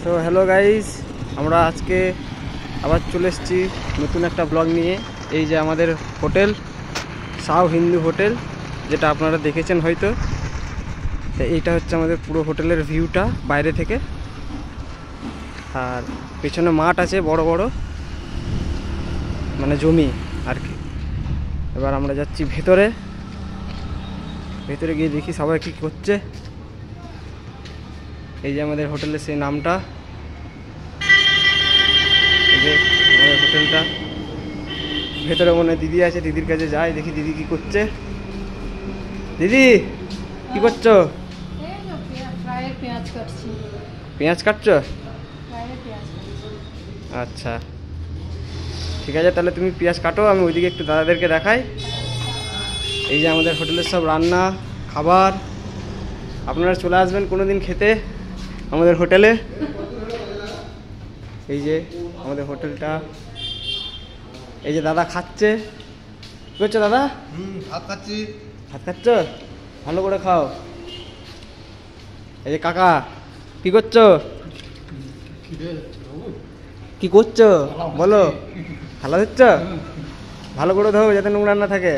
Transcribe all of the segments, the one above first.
তো hello guys, আমরা আজকে আবার চলে এসেছি নতুন একটা ব্লগ নিয়ে। এই যে আমাদের হোটেল সাউ হিন্দু হোটেল, যেটা আপনারা দেখেছেন হয়তো। তো এইটা হচ্ছে আমাদের পুরো হোটেলের ভিউটা বাইরে থেকে, আর পেছনে মাঠ আছে বড় বড়, মানে জমি আর কি। এবার আমরা যাচ্ছি ভেতরে গিয়ে দেখি সবাই কী করছে। এই যে আমাদের হোটেলের সেই নামটা, এই যে আমাদের হোটেলটা। ভেতরে মনে দিদি আছে, দিদির কাছে যাই, দেখি দিদি কি করছে। দিদি কি করছো? পেঁয়াজ কাটছো? আচ্ছা ঠিক আছে, তাহলে তুমি পেঁয়াজ কাটো, আমি ওইদিকে একটু দাদাদেরকে দেখাই। এই যে আমাদের হোটেলের সব রান্না খাবার, আপনারা চলে আসবেন কোনো দিন খেতে আমাদের হোটেলে। এই যে আমাদের হোটেলটা, এই যে দাদা খাচ্ছে। কি করছো দাদা? ভাত খাচ্ছি। ভাত খাচ্ছ? ভালো করে খাও। এই যে কাকা কি করছো? কি করছো বলো? থালা দিচ্ছ? ভালো করে ধো যাতে নোংরা না থাকে।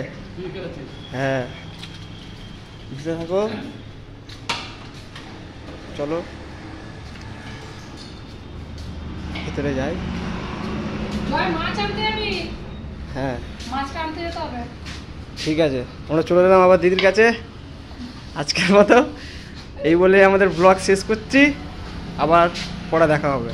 হ্যাঁ বুঝতে থাকো, চলো ভিতরে যাই। হ্যাঁ ঠিক আছে, আমরা চলে এলাম আবার দিদির কাছে। আজকের মতো এই বলে আমাদের ব্লগ শেষ করছি, আবার পরে দেখা হবে।